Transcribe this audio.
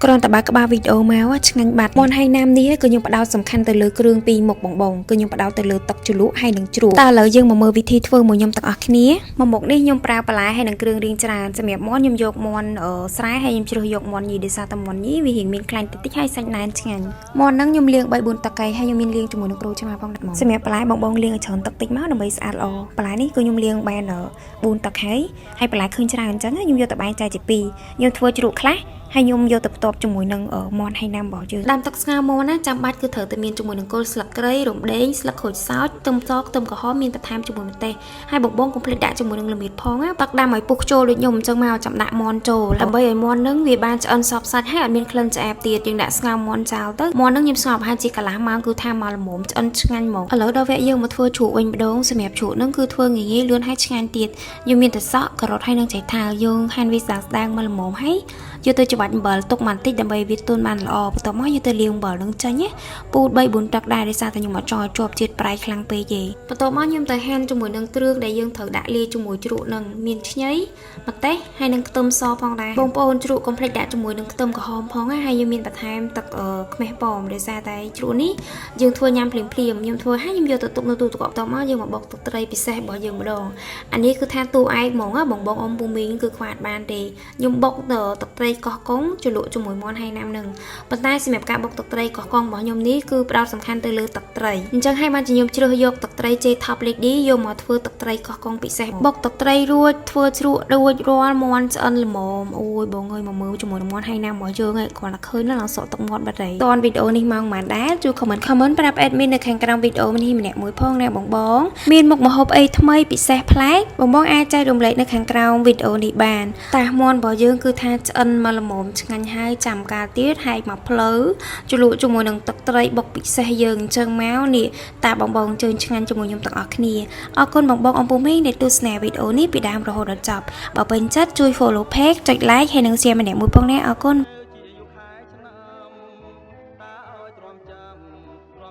គ្រាន់តែបើក្បាលវីដេអូមកឆ្ងាញ់បាត់មន់ហើយណាមនេះគឺខ្ញុំបដោតសំខាន់ទៅលើគ្រឿងពីរមុខបងគឺខ្ញុំបដោតទៅលើទឹកជ្រលក់ហើយនឹងជ្រក់តើឥឡូវយើងមកមើលវិធីធ្វើមួយខ្ញុំទាំងអស់គ្នាមកមុខនេះខ្ញុំប្រើបន្លែហើយនឹងគ្រឿងរៀងច្រើនសម្រាប់មន់ខ្ញុំយកមន់ស្រែហើយខ្ញុំជ្រើសយកមន់ញីដោយសារតែមន់ញីវារៀងមានខ្លាញ់តិចៗហើយសាច់ណែនឆ្ងាញ់មន់ហ្នឹងខ្ញុំលាង3 4ទឹកហើយខ្ញុំមានលាងជាមួយនឹងក្រូចឆ្មាផងសម្រាប់បន្លែបងលាងឲ្យច្រើនទឹកតិចមកដើម្បីស្អាតល្អបន្លែនេះគឺខ្ញុំលាងបាន4ទឹកហើយបន្លែឃើញច្រើនអញ្ចឹងខ្ញុំយកទៅបែងចែកជា2ខ្ញុំធ្វើជ្រក់ខ្លះហើយខ្ញុំយកទៅផ្ទាប់ជាមួយនឹងមន់ហើយណាំរបស់យើងដាំទឹកស្ងោរមន់ណាចាំបាច់គឺត្រូវតែមានជាមួយនឹងគល់ស្លឹកគ្រៃរំដេងស្លឹកក្រូចសើចខ្ទឹមសខ្ទឹមក្រហមមានបន្ថែមជាមួយម្ទេសហើយបងកុំភ្លេចដាក់ជាមួយនឹងល្មៀតផងណាទឹកដាំឲ្យពុះចូលដូចខ្ញុំអញ្ចឹងមកចាំដាក់មន់ចូលដើម្បីឲ្យមន់នឹងវាបានឆ្អិនសព្វសាច់ហើយអត់មានក្លិនឆ្អាបទៀតយើងដាក់ស្ងោរមន់ចោលទៅមន់នឹងខ្ញុំស្ងោរប្រហែលជាកន្លះម៉ោងគឺថាមកល្មមឆ្អិនឆ្ងាញ់ហ្មងឥឡូវដល់វគ្គយើងមកធ្វើជ្រក់វិញម្ដងសម្រាប់ជ្រក់នឹងគឺធ្វើងាយៗលឿនហើយឆ្ងាញ់ទៀតយើងមានតែសក់ការ៉ុតហើយនឹងចេកថាយើងហាន់វាស្ដាងៗមកល្មមហើយយកទៅច្របាច់អំបិលទុកបន្តិចដើម្បីវាទន់បានល្អបន្ទាប់មកយកទៅលាងអំបិលនឹងចេញពូត3 4ទឹកដែរដោយសារតែខ្ញុំអត់ចង់ឲ្យជាប់ជាតិប្រៃខ្លាំងពេកទេបន្ទាប់មកខ្ញុំទៅហាន់ជាមួយនឹងគ្រឿងដែលយើងត្រូវដាក់លាយជាមួយជ្រក់នឹងមានខ្ញីម្ទេសហើយនឹងខ្ទឹមសផងដែរបងប្អូនជ្រក់កុំភ្លេចដាក់ជាមួយនឹងខ្ទឹមក្រហមផងហើយយើងមានបន្ថែមទឹកខ្មេះប៉ោមដោយសារតែជ្រក់នេះយើងធ្វើញ៉ាំភ្លាមខ្ញុំធ្វើហើយខ្ញុំយកទៅទុកនៅទូទឹកកកបន្ទាប់មកយើងមកបុកទឹកត្រីពិសេសរបស់យើងម្ដងអានេះគឺថាទូឯកហ្មងបងអ៊ំពូមីងគឺខ្វាតបានទេខ្ញុំបុកទឹកត្រីកោះកុងជ្រលក់ជាមួយមន់ហើយណាំនឹងប៉ុន្តែសម្រាប់ការបុកទឹកត្រីកោះកុងរបស់ខ្ញុំនេះគឺផ្ដោតសំខាន់ទៅលើទឹកត្រីអញ្ចឹងហើយបានជាខ្ញុំជ្រើសយកទឹកត្រី J Top Lady យកមកធ្វើទឹកត្រីកោះកុងពិសេសបុកទឹកត្រីរួចធ្វើជ្រក់រួចរាល់មន់ឆ្អិនល្មមអូយបងអើយមកមើលជាមួយនឹងមន់ហើយណាំរបស់យើងឯងគ្រាន់តែឃើញឡើងសក់ទឹកមាត់បាត់ហើយតនវីដេអូនេះមកមិនដែរជួយ comment ប្រាប់ admin នៅខាងក្រោមវីដេអូនេះម្នាក់មួយផងណាបងមានមុខម្ហូបអីថ្មីពិសេសប្លែកបងអាចចែករំលែកនៅខាងក្រោមវីដេអូនេះបានតាមន់របស់យើងគឺថាឆ្អិនមកល្មមឆ្ងាញ់ហើយចាំការទៀតហែកមកផ្លូវជ្រលក់ជាមួយនឹងទឹកត្រីបុកពិសេសយើងអញ្ចឹងមកនេះតាបងជើញឆ្ងាញ់ជាមួយខ្ញុំទាំងអស់គ្នាអរគុណបងអំពូមីងដែលទស្សនាវីដេអូនេះពីដើមរហូតដល់ចប់បើពេញចិត្តជួយ follow page ចុច like ហើយនិង share ម្នាក់មួយផងណាអរគុណ